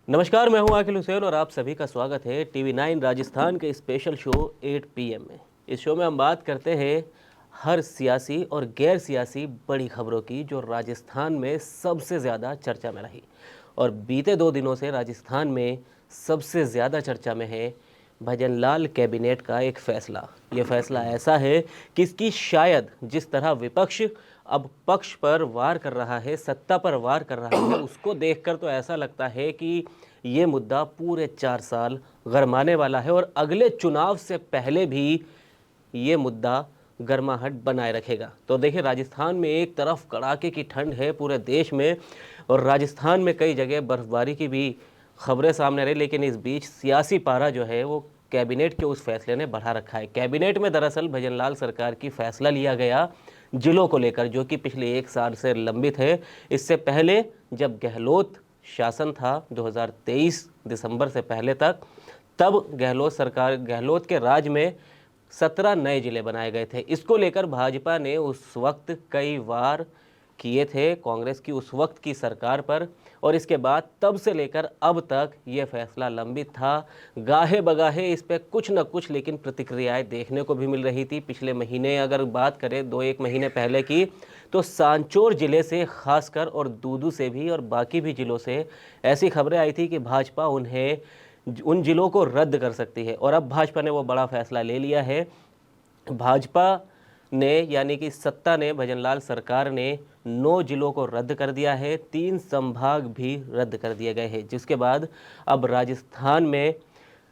नमस्कार, मैं हूं आकिल हुसैन और आप सभी का स्वागत है टीवी 9 राजस्थान के स्पेशल शो 8 पीएम में। इस शो में हम बात करते हैं हर सियासी और गैर सियासी बड़ी खबरों की जो राजस्थान में सबसे ज़्यादा चर्चा में रही। और बीते 2 दिनों से राजस्थान में सबसे ज़्यादा चर्चा में है भजनलाल कैबिनेट का एक फ़ैसला। ये फ़ैसला ऐसा है कि इसकी शायद जिस तरह विपक्ष अब पक्ष पर वार कर रहा है, सत्ता पर वार कर रहा है, उसको देखकर तो ऐसा लगता है कि ये मुद्दा पूरे 4 साल गरमाने वाला है और अगले चुनाव से पहले भी ये मुद्दा गर्माहट बनाए रखेगा। तो देखिए, राजस्थान में एक तरफ कड़ाके की ठंड है पूरे देश में और राजस्थान में कई जगह बर्फबारी की भी खबरें सामने आ रही, लेकिन इस बीच सियासी पारा जो है वो कैबिनेट के उस फैसले ने बढ़ा रखा है। कैबिनेट में दरअसल भजनलाल सरकार की फैसला लिया गया जिलों को लेकर, जो कि पिछले 1 साल से लंबित है। इससे पहले जब गहलोत शासन था 2023 दिसंबर से पहले तक, तब गहलोत के राज में 17 नए जिले बनाए गए थे। इसको लेकर भाजपा ने उस वक्त कई वार किए थे कांग्रेस की उस वक्त की सरकार पर, और इसके बाद तब से लेकर अब तक ये फैसला लंबित था। गाहे बगाहे इस पर कुछ न कुछ लेकिन प्रतिक्रियाएं देखने को भी मिल रही थी। पिछले महीने अगर बात करें 2-1 महीने पहले की, तो सांचौर जिले से खासकर और दूदू से भी और बाकी भी जिलों से ऐसी खबरें आई थी कि भाजपा उन जिलों को रद्द कर सकती है। और अब भाजपा ने वो बड़ा फैसला ले लिया है। भाजपा ने यानी कि सत्ता ने, भजनलाल सरकार ने 9 जिलों को रद्द कर दिया है, 3 संभाग भी रद्द कर दिए गए हैं, जिसके बाद अब राजस्थान में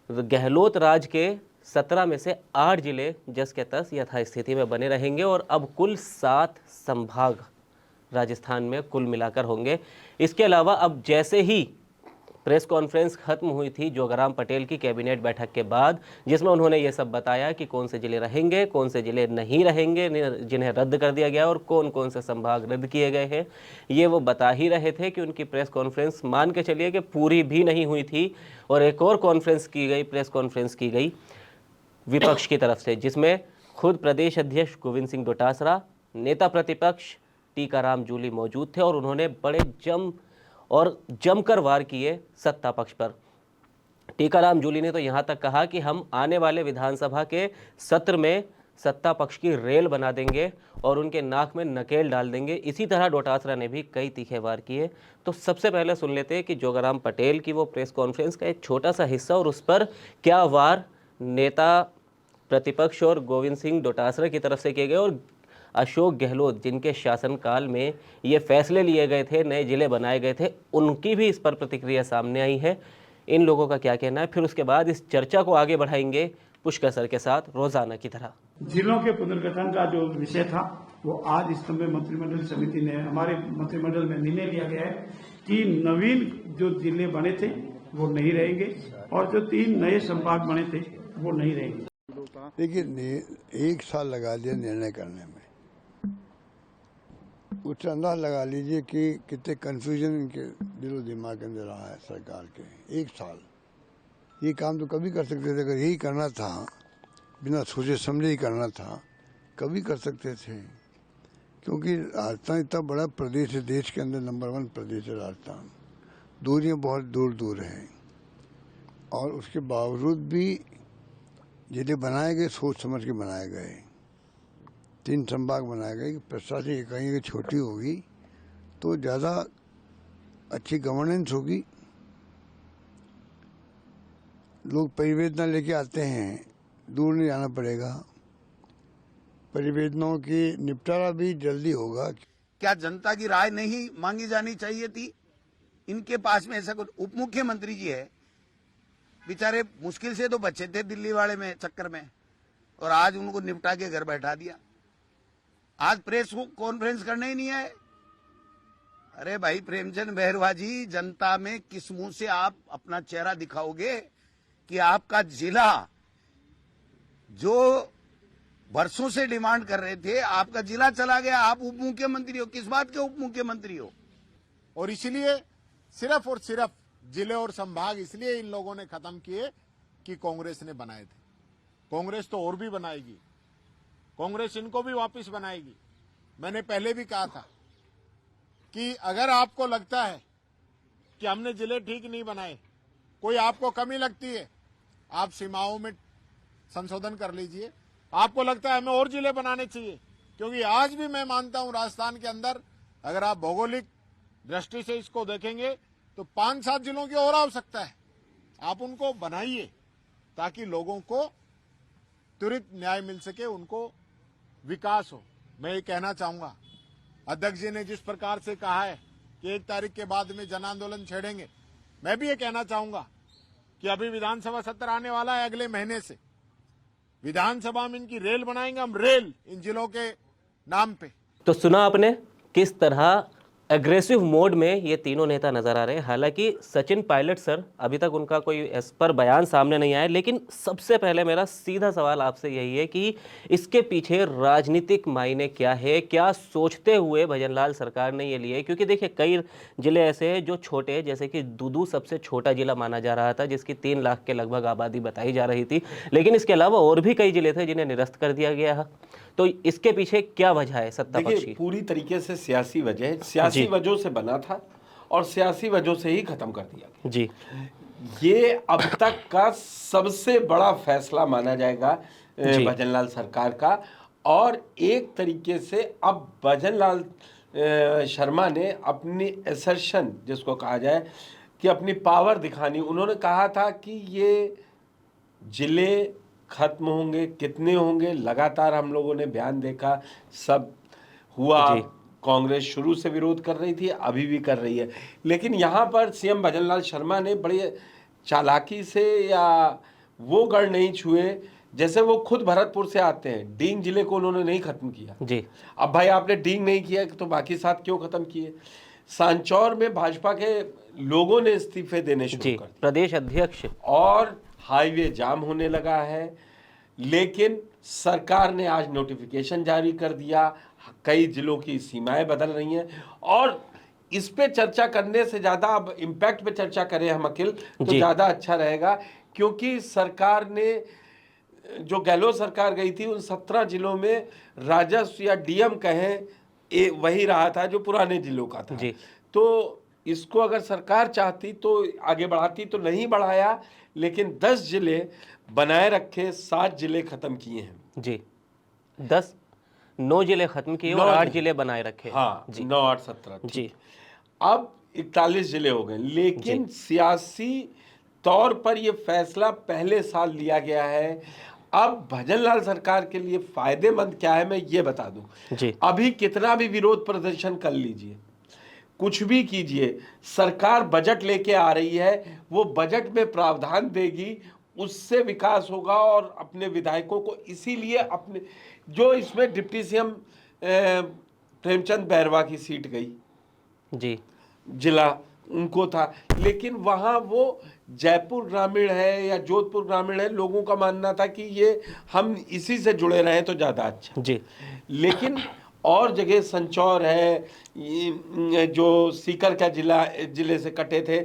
गहलोत राज के 17 में से 8 जिले जस के तस यथास्थिति में बने रहेंगे और अब कुल 7 संभाग राजस्थान में कुल मिलाकर होंगे। इसके अलावा अब जैसे ही प्रेस कॉन्फ्रेंस खत्म हुई थी जोगाराम पटेल की कैबिनेट बैठक के बाद, जिसमें उन्होंने ये सब बताया कि कौन से जिले रहेंगे, कौन से जिले नहीं रहेंगे, जिन्हें रद्द कर दिया गया और कौन कौन से संभाग रद्द किए गए हैं। ये वो बता ही रहे थे कि उनकी प्रेस कॉन्फ्रेंस मान के चलिए कि पूरी भी नहीं हुई थी और एक और प्रेस कॉन्फ्रेंस की गई विपक्ष की तरफ से, जिसमें खुद प्रदेश अध्यक्ष गोविंद सिंह डोटासरा, नेता प्रतिपक्ष टीकाराम जूली मौजूद थे और उन्होंने बड़े जमकर वार किए सत्ता पक्ष पर। टीकाराम जूली ने तो यहाँ तक कहा कि हम आने वाले विधानसभा के सत्र में सत्ता पक्ष की रेल बना देंगे और उनके नाक में नकेल डाल देंगे। इसी तरह डोटासरा ने भी कई तीखे वार किए। तो सबसे पहले सुन लेते हैं कि जोगाराम पटेल की वो प्रेस कॉन्फ्रेंस का एक छोटा सा हिस्सा और उस पर क्या वार नेता प्रतिपक्ष और गोविंद सिंह डोटासरा की तरफ से किए गए और अशोक गहलोत जिनके शासनकाल में ये फैसले लिए गए थे, नए जिले बनाए गए थे, उनकी भी इस पर प्रतिक्रिया सामने आई है। इन लोगों का क्या कहना है, फिर उसके बाद इस चर्चा को आगे बढ़ाएंगे पुष्कर सर के साथ रोजाना की तरह। जिलों के पुनर्गठन का जो विषय था वो आज इस समय मंत्रिमंडल समिति ने, हमारे मंत्रिमंडल में निर्णय लिया गया है कि नवीन जो जिले बने थे वो नहीं रहेंगे और जो 3 नए संभाग बने थे वो नहीं रहेंगे। देखिए, 1 साल लगा लिया निर्णय करने में, कुछ अंदाज लगा लीजिए कि कितने कंफ्यूजन इनके दिलो दिमाग के अंदर रहा है सरकार के। 1 साल ये काम तो कभी कर सकते थे, अगर यही करना था, बिना सोचे समझे ही करना था, कभी कर सकते थे। क्योंकि राजस्थान इतना बड़ा प्रदेश है, देश के अंदर नंबर 1 प्रदेश है राजस्थान, दूरियां बहुत दूर दूर हैं और उसके बावजूद भी जिले बनाए गए, सोच समझ के बनाए गए। 3 संभाग बनाए गए। प्रशासनिक इकाई अगर छोटी होगी तो ज़्यादा अच्छी गवर्नेंस होगी, लोग परिवेदना लेके आते हैं, दूर नहीं जाना पड़ेगा, परिवेदनाओं की निपटारा भी जल्दी होगा। क्या जनता की राय नहीं मांगी जानी चाहिए थी? इनके पास में ऐसा कुछ, उप मुख्यमंत्री जी है, बेचारे मुश्किल से तो बचे थे दिल्ली वाले में चक्कर में, और आज उनको निपटा के घर बैठा दिया। आज प्रेस कॉन्फ्रेंस करने ही नहीं आए। अरे भाई प्रेमचंद बहरवा जी, जनता में किस मुंह से आप अपना चेहरा दिखाओगे कि आपका जिला जो वर्षों से डिमांड कर रहे थे, आपका जिला चला गया, आप उप मुख्यमंत्री हो। किस बात के उप मुख्यमंत्री हो? और इसलिए सिर्फ और सिर्फ जिले और संभाग इसलिए इन लोगों ने खत्म किए कि कांग्रेस ने बनाए थे। कांग्रेस तो और भी बनाएगी, कांग्रेस इनको भी वापस बनाएगी। मैंने पहले भी कहा था कि अगर आपको लगता है कि हमने जिले ठीक नहीं बनाए, कोई आपको कमी लगती है, आप सीमाओं में संशोधन कर लीजिए। आपको लगता है हमें और जिले बनाने चाहिए, क्योंकि आज भी मैं मानता हूं राजस्थान के अंदर अगर आप भौगोलिक दृष्टि से इसको देखेंगे तो 5-7 जिलों की और आवश्यकता है। आप उनको बनाइए ताकि लोगों को त्वरित न्याय मिल सके, उनको विकास हो। मैं ये कहना चाहूंगा, अध्यक्ष जी ने जिस प्रकार से कहा है कि 1 तारीख के बाद में जन आंदोलन छेड़ेंगे, मैं भी ये कहना चाहूंगा कि अभी विधानसभा सत्र आने वाला है, अगले महीने से विधानसभा में इनकी रेल बनाएंगे हम, रेल इन जिलों के नाम पे। तो सुना आपने किस तरह एग्रेसिव मोड में ये तीनों नेता नजर आ रहे हैं। हालांकि सचिन पायलट सर अभी तक उनका कोई इस पर बयान सामने नहीं आया, लेकिन सबसे पहले मेरा सीधा सवाल आपसे यही है कि इसके पीछे राजनीतिक मायने क्या है, क्या सोचते हुए भजनलाल सरकार ने ये लिए। क्योंकि देखिए कई जिले ऐसे हैं जो छोटे हैं, जैसे कि दूदू सबसे छोटा जिला माना जा रहा था जिसकी 3 लाख के लगभग आबादी बताई जा रही थी, लेकिन इसके अलावा और भी कई जिले थे जिन्हें निरस्त कर दिया गया है। तो इसके पीछे क्या वजह है सत्ता पक्ष देखिए की? पूरी तरीके से सियासी वजह है, सियासी वजहों से बना था और सियासी वजहों से ही खत्म कर दिया गया। जी, ये अब तक का सबसे बड़ा फैसला माना जाएगा भजनलाल सरकार का। और एक तरीके से अब भजनलाल शर्मा ने अपनी असर्शन जिसको कहा जाए कि अपनी पावर दिखानी, उन्होंने कहा था कि ये जिले खत्म होंगे, कितने होंगे, लगातार हम लोगों ने बयान देखा, सब हुआ। कांग्रेस शुरू से विरोध कर रही थी, अभी भी कर रही है, लेकिन यहाँ पर सीएम भजनलाल शर्मा ने बड़ी चालाकी से या वो गढ़ नहीं छुए जैसे वो खुद भरतपुर से आते हैं। डींग जिले को उन्होंने नहीं खत्म किया जी। अब भाई आपने डींग नहीं किया तो बाकी 7 क्यों खत्म किए? सांचौर में भाजपा के लोगों ने इस्तीफे देने शुरू कर दिए, प्रदेश अध्यक्ष, और हाईवे जाम होने लगा है। लेकिन सरकार ने आज नोटिफिकेशन जारी कर दिया, कई जिलों की सीमाएं बदल रही हैं। और इस पे चर्चा करने से ज़्यादा अब इम्पैक्ट पे चर्चा करें हम अखिल तो ज़्यादा अच्छा रहेगा, क्योंकि सरकार ने जो गहलोत सरकार गई थी उन 17 जिलों में राजस्व या डीएम कहें वही रहा था जो पुराने जिलों का था। तो इसको अगर सरकार चाहती तो आगे बढ़ाती, तो नहीं बढ़ाया, लेकिन 10 जिले बनाए रखे, 7 जिले खत्म किए हैं। जी, 9 जिले खत्म किए और 8 जिले बनाए रखे। हाँ जी, 9, 8, 17 जी। अब 41 जिले हो गए। लेकिन सियासी तौर पर यह फैसला पहले साल लिया गया है। अब भजनलाल सरकार के लिए फायदेमंद क्या है मैं ये बता दूं जी। अभी कितना भी विरोध प्रदर्शन कर लीजिए, कुछ भी कीजिए, सरकार बजट लेके आ रही है, वो बजट में प्रावधान देगी, उससे विकास होगा। और अपने विधायकों को इसीलिए अपने जो इसमें डिप्टी सीएम प्रेमचंद बैरवा की सीट गई जी, जिला उनको था, लेकिन वहाँ वो जयपुर ग्रामीण है या जोधपुर ग्रामीण है, लोगों का मानना था कि ये हम इसी से जुड़े रहें तो ज़्यादा अच्छा जी। लेकिन और जगह संचौर है, जो सीकर का जिले से कटे थे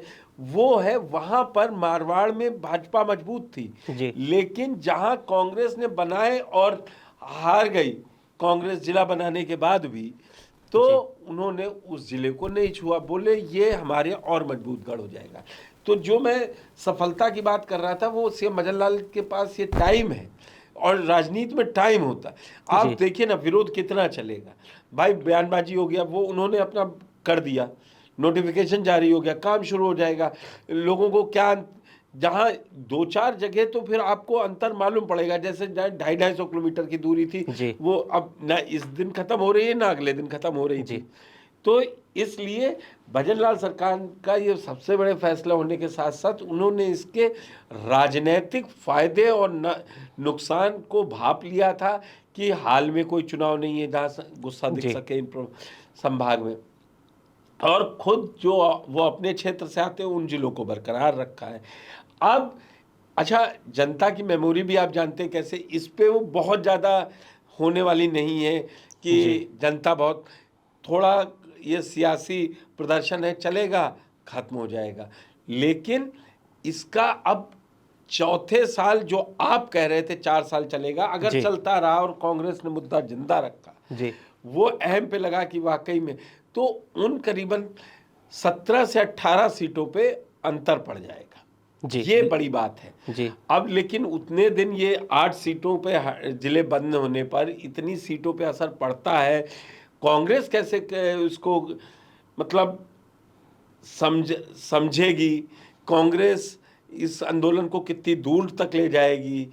वो है, वहाँ पर मारवाड़ में भाजपा मजबूत थी जी। लेकिन जहाँ कांग्रेस ने बनाए और हार गई कांग्रेस जिला बनाने के बाद भी, तो उन्होंने उस जिले को नहीं छुआ, बोले ये हमारे और मजबूत गढ़ हो जाएगा। तो जो मैं सफलता की बात कर रहा था वो सीएम भजनलाल के पास ये टाइम है और राजनीति में टाइम होता है। आप देखिए ना विरोध कितना चलेगा भाई, बयानबाजी हो गया, वो उन्होंने अपना कर दिया, नोटिफिकेशन जारी हो गया, काम शुरू हो जाएगा। लोगों को क्या, जहाँ 2-4 जगह तो फिर आपको अंतर मालूम पड़ेगा, जैसे 250-250 किलोमीटर की दूरी थी वो अब ना इस दिन खत्म हो रही है ना अगले दिन खत्म हो रही थी। तो इसलिए भजनलाल सरकार का ये सबसे बड़े फैसला होने के साथ साथ उन्होंने इसके राजनीतिक फायदे और नुकसान को भाप लिया था कि हाल में कोई चुनाव नहीं है जहाँ गुस्सा दिख सके इन संभाग में, और खुद जो वो अपने क्षेत्र से आते हैं उन जिलों को बरकरार रखा है। अब अच्छा, जनता की मेमोरी भी आप जानते हैं कैसे, इस पे वो बहुत ज़्यादा होने वाली नहीं है कि जनता बहुत, थोड़ा ये सियासी प्रदर्शन है चलेगा खत्म हो जाएगा। लेकिन इसका अब चौथे साल जो आप कह रहे थे 4 साल चलेगा, अगर चलता रहा और कांग्रेस ने मुद्दा जिंदा रखा, वो अहम पे लगा कि वाकई में, तो उन करीबन 17 से 18 सीटों पे अंतर पड़ जाएगा। जी ये बड़ी बात है। जी अब लेकिन उतने दिन ये 8 सीटों पे जिले बंद होने पर इतनी सीटों पे असर पड़ता है, कांग्रेस कैसे उसको मतलब समझेगी, कांग्रेस इस आंदोलन को कितनी दूर तक ले जाएगी,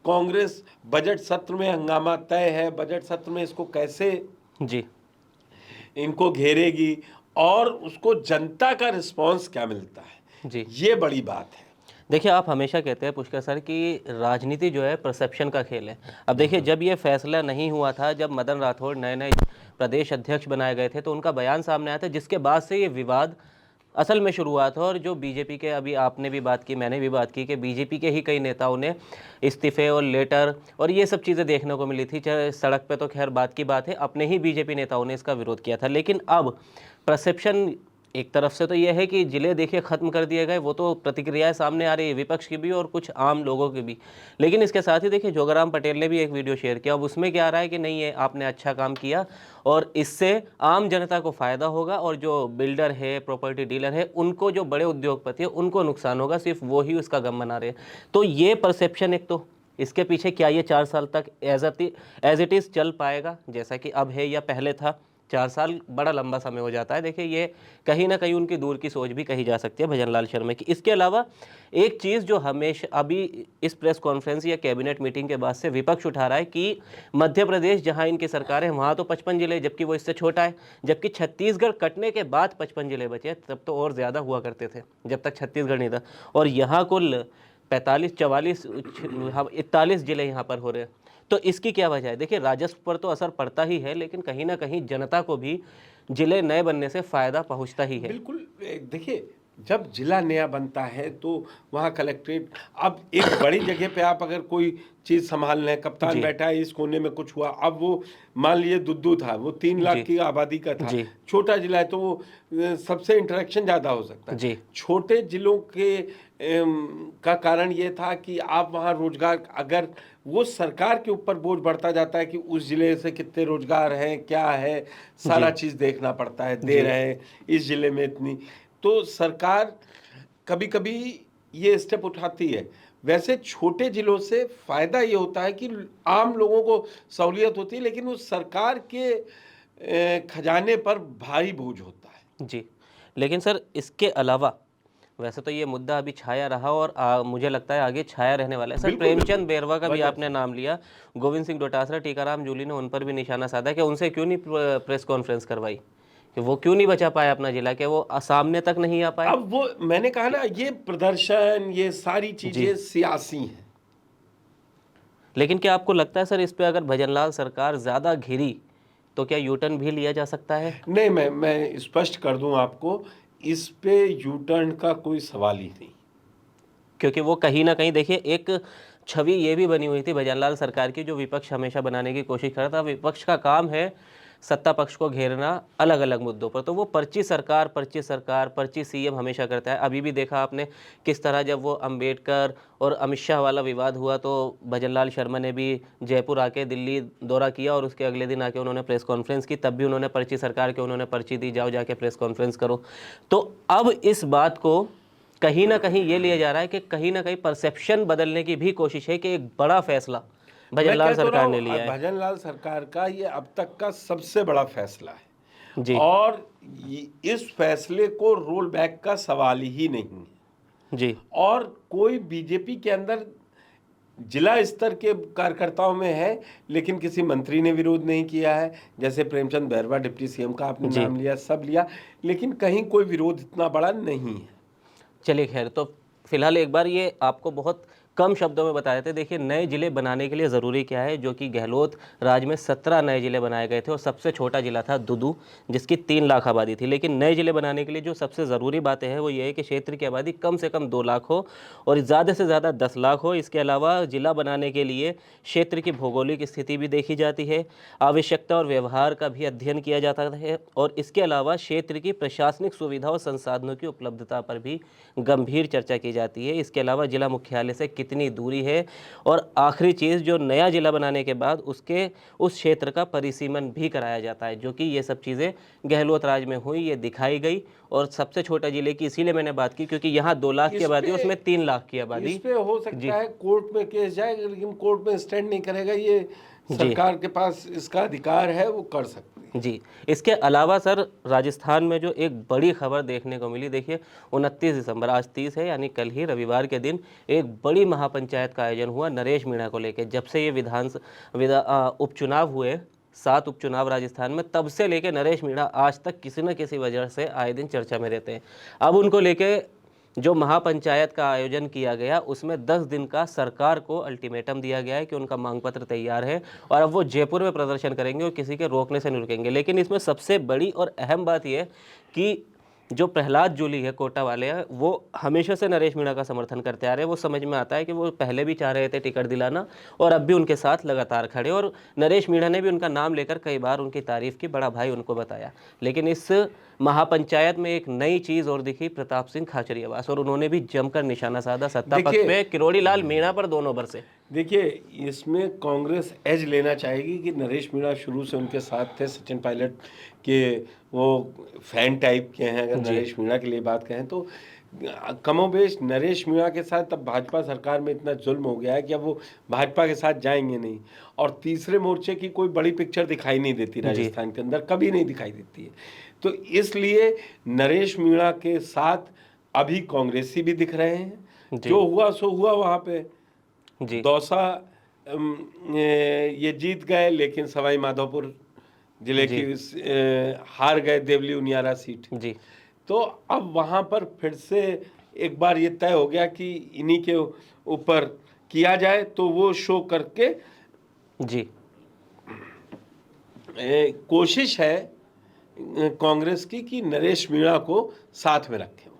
कांग्रेस बजट सत्र में हंगामा तय है, बजट सत्र में इसको कैसे जी इनको घेरेगी और उसको जनता का रिस्पांस क्या मिलता है, जी। ये बड़ी बात है। देखिए, आप हमेशा कहते हैं पुष्कर सर कि राजनीति जो है परसेप्शन का खेल है। अब देखिए, जब ये फैसला नहीं हुआ था, जब मदन राठौड़ नए नए प्रदेश अध्यक्ष बनाए गए थे, तो उनका बयान सामने आया था, जिसके बाद से ये विवाद असल में शुरुआत हो। और जो बीजेपी के, अभी आपने भी बात की, मैंने भी बात की, कि बीजेपी के ही कई नेताओं ने इस्तीफे और लेटर और ये सब चीज़ें देखने को मिली थी। चाहे सड़क पे तो खैर बात की बात है, अपने ही बीजेपी नेताओं ने इसका विरोध किया था। लेकिन अब परसेप्शन एक तरफ से तो यह है कि जिले देखिए ख़त्म कर दिए गए, वो तो प्रतिक्रियाएं सामने आ रही है विपक्ष की भी और कुछ आम लोगों की भी। लेकिन इसके साथ ही देखिए, जोगाराम पटेल ने भी एक वीडियो शेयर किया। अब उसमें क्या आ रहा है कि नहीं, ये आपने अच्छा काम किया और इससे आम जनता को फ़ायदा होगा, और जो बिल्डर है, प्रॉपर्टी डीलर है, उनको, जो बड़े उद्योगपति है, उनको नुकसान होगा, सिर्फ वो ही उसका गम मना रहे हैं। तो ये परसेप्शन एक, तो इसके पीछे क्या ये 4 साल तक एज इट इज़ चल पाएगा जैसा कि अब है, या पहले था? 4 साल बड़ा लंबा समय हो जाता है। देखिए, ये कहीं ना कहीं उनकी दूर की सोच भी कही जा सकती है भजनलाल शर्मा की। इसके अलावा एक चीज़ जो हमेशा अभी इस प्रेस कॉन्फ्रेंस या कैबिनेट मीटिंग के बाद से विपक्ष उठा रहा है कि मध्य प्रदेश जहां इनकी सरकार है, वहां तो 55 जिले, जबकि वो इससे छोटा है। जबकि छत्तीसगढ़ कटने के बाद 55 जिले बचे, तब तो और ज़्यादा हुआ करते थे जब तक छत्तीसगढ़ नहीं था। और यहाँ कुल 45, 44, 41 जिले यहाँ पर हो रहे हैं। तो इसकी क्या वजह है? देखिए, राजस्व पर तो असर पड़ता ही है, लेकिन कहीं ना कहीं जनता को भी जिले नए बनने से फायदा पहुंचता ही है। बिल्कुल। देखिए, जब जिला नया बनता है तो वहाँ कलेक्ट्रेट, अब एक बड़ी जगह पे आप अगर कोई चीज़ संभाल लें, कप्तान बैठा है इस कोने में कुछ हुआ, अब वो मान लीजिए दुद्दू था, वो 3 लाख की आबादी का था, छोटा जिला है तो वो सबसे इंटरेक्शन ज़्यादा हो सकता है। छोटे जिलों के का कारण ये था कि आप वहाँ रोजगार, अगर वो सरकार के ऊपर बोझ बढ़ता जाता है कि उस जिले से कितने रोजगार हैं, क्या है, सारा चीज़ देखना पड़ता है, दे रहे हैं इस जिले में इतनी, तो सरकार कभी कभी ये स्टेप उठाती है। वैसे छोटे जिलों से फ़ायदा ये होता है कि आम लोगों को सहूलियत होती है, लेकिन उस सरकार के खजाने पर भारी बोझ होता है। जी, लेकिन सर इसके अलावा वैसे तो ये मुद्दा अभी छाया रहा और मुझे लगता है आगे छाया रहने वाला है। सर, प्रेमचंद बेरवा का भी आपने नाम लिया, गोविंद सिंह डोटासरा, टीकाराम जूली ने उन पर भी निशाना साधा कि उनसे क्यों नहीं प्रेस कॉन्फ्रेंस करवाई, कि वो क्यों नहीं बचा पाया अपना जिला, कि वो सामने तक नहीं आ पाए। अब वो मैंने कहा ना, ये प्रदर्शन, ये सारी चीजें सियासी हैं। लेकिन क्या आपको लगता है सर, इस पे अगर भजनलाल सरकार ज्यादा घिरी तो क्या यूटर्न भी लिया जा सकता है? नहीं, मैं स्पष्ट कर दूं आपको, इस पे यूटर्न का कोई सवाल ही नहीं, क्योंकि वो कहीं ना कहीं देखिए एक छवि ये भी बनी हुई थी भजनलाल सरकार की, जो विपक्ष हमेशा बनाने की कोशिश कर रहा था। विपक्ष का काम है सत्ता पक्ष को घेरना अलग अलग मुद्दों पर, तो वो पर्ची सरकार, पर्ची सरकार, पर्ची सीएम हमेशा करता है। अभी भी देखा आपने किस तरह जब वो अंबेडकर और अमित शाह वाला विवाद हुआ तो भजनलाल शर्मा ने भी जयपुर आके दिल्ली दौरा किया और उसके अगले दिन आके उन्होंने प्रेस कॉन्फ्रेंस की, तब भी उन्होंने पर्ची सरकार के उन्होंने पर्ची दी, जाओ जाके प्रेस कॉन्फ्रेंस करो। तो अब इस बात को कहीं ना कहीं ये लिया जा रहा है कि कहीं ना कहीं परसेप्शन बदलने की भी कोशिश है, कि एक बड़ा फैसला भजनलाल सरकार ने लिया है। भजनलाल सरकार का ये अब तक का सबसे बड़ा फैसला है जी, और इस फैसले को रोल बैक का सवाल ही नहीं है जी। और कोई बीजेपी के अंदर जिला स्तर के कार्यकर्ताओं में है, लेकिन किसी मंत्री ने विरोध नहीं किया है। जैसे प्रेमचंद बैरवा, डिप्टी सीएम का आपने नाम लिया, सब लिया, लेकिन कहीं कोई विरोध इतना बड़ा नहीं है। चलिए खैर, तो फिलहाल एक बार ये आपको बहुत कम शब्दों में बता देते। देखिए, नए जिले बनाने के लिए ज़रूरी क्या है, जो कि गहलोत राज में 17 नए जिले बनाए गए थे और सबसे छोटा जिला था दुदू, जिसकी 3 लाख आबादी थी। लेकिन नए जिले बनाने के लिए जो सबसे ज़रूरी बातें हैं वो ये है कि क्षेत्र की आबादी कम से कम 2 लाख हो और ज़्यादा से ज़्यादा 10 लाख हो। इसके अलावा जिला बनाने के लिए क्षेत्र की भौगोलिक स्थिति भी देखी जाती है, आवश्यकता और व्यवहार का भी अध्ययन किया जाता है, और इसके अलावा क्षेत्र की प्रशासनिक सुविधा और संसाधनों की उपलब्धता पर भी गंभीर चर्चा की जाती है। इसके अलावा जिला मुख्यालय से कितनी दूरी है, और आखिरी चीज़ जो नया ज़िला बनाने के बाद उसके उस क्षेत्र का परिसीमन भी कराया जाता है, जो कि ये सब चीज़ें गहलोत राज में हुई, ये दिखाई गई। और सबसे छोटा ज़िले की इसीलिए मैंने बात की क्योंकि यहाँ 2 लाख की आबादी है, उसमें 3 लाख की आबादी। इस पे हो सकता है कोर्ट में केस जाएगा, लेकिन कोर्ट में स्टैंड नहीं करेगा। ये सरकार के पास इसका अधिकार है, वो कर सकती है। जी, इसके अलावा सर राजस्थान में जो एक बड़ी खबर देखने को मिली, देखिए 29 दिसंबर, आज 30 है यानी कल ही रविवार के दिन एक बड़ी महापंचायत का आयोजन हुआ नरेश मीणा को लेकर। जब से ये उपचुनाव हुए, 7 उपचुनाव राजस्थान में, तब से लेके नरेश मीणा आज तक किसी न किसी वजह से आए दिन चर्चा में रहते हैं। अब उनको लेके जो महापंचायत का आयोजन किया गया उसमें 10 दिन का सरकार को अल्टीमेटम दिया गया है कि उनका मांग पत्र तैयार है और अब वो जयपुर में प्रदर्शन करेंगे और किसी के रोकने से नहीं रुकेंगे। लेकिन इसमें सबसे बड़ी और अहम बात यह कि जो प्रहलाद जूली है, कोटा वाले हैं, वो हमेशा से नरेश मीणा का समर्थन करते आ रहे हैं। वो समझ में आता है कि वो पहले भी चाह रहे थे टिकट दिलाना और अब भी उनके साथ लगातार खड़े, और नरेश मीणा ने भी उनका नाम लेकर कई बार उनकी तारीफ की, बड़ा भाई उनको बताया। लेकिन इस महापंचायत में एक नई चीज़ और दिखी, प्रताप सिंह खाचरियावास, और उन्होंने भी जमकर निशाना साधा सत्ता पक्ष पे, किरोड़ी लाल मीणा पर दोनों बरसे। देखिए, इसमें कांग्रेस एज लेना चाहेगी कि नरेश मीणा शुरू से उनके साथ थे, सचिन पायलट के वो फैन टाइप के हैं। अगर नरेश मीणा के लिए बात कहें तो कमोबेश नरेश मीणा के साथ अब भाजपा सरकार में इतना जुल्म हो गया है कि अब वो भाजपा के साथ जाएंगे नहीं, और तीसरे मोर्चे की कोई बड़ी पिक्चर दिखाई नहीं देती राजस्थान के अंदर, कभी नहीं दिखाई देती है। तो इसलिए नरेश मीणा के साथ अभी कांग्रेसी भी दिख रहे हैं। जो हुआ सो हुआ वहाँ पे जी। दौसा ये जीत गए, लेकिन सवाई माधोपुर जिले की हार गए देवली उनियारा सीट जी। तो अब वहाँ पर फिर से एक बार ये तय हो गया कि इन्हीं के ऊपर किया जाए, तो वो शो करके जी कोशिश है कांग्रेस की कि नरेश मीणा को साथ में रखें।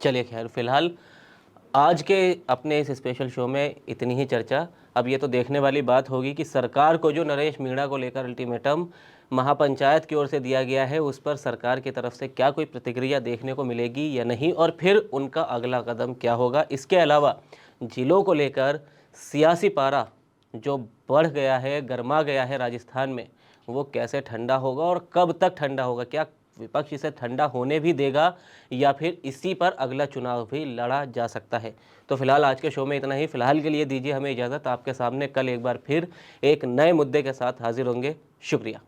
चलिए, खैर फिलहाल आज के अपने इस स्पेशल शो में इतनी ही चर्चा। अब ये तो देखने वाली बात होगी कि सरकार को जो नरेश मीणा को लेकर अल्टीमेटम महापंचायत की ओर से दिया गया है, उस पर सरकार की तरफ से क्या कोई प्रतिक्रिया देखने को मिलेगी या नहीं, और फिर उनका अगला कदम क्या होगा। इसके अलावा जिलों को लेकर सियासी पारा जो बढ़ गया है, गर्मा गया है राजस्थान में, वो कैसे ठंडा होगा और कब तक ठंडा होगा, क्या विपक्ष इसे ठंडा होने भी देगा या फिर इसी पर अगला चुनाव भी लड़ा जा सकता है। तो फिलहाल आज के शो में इतना ही। फिलहाल के लिए दीजिए हमें इजाज़त। आपके सामने कल एक बार फिर एक नए मुद्दे के साथ हाजिर होंगे। शुक्रिया।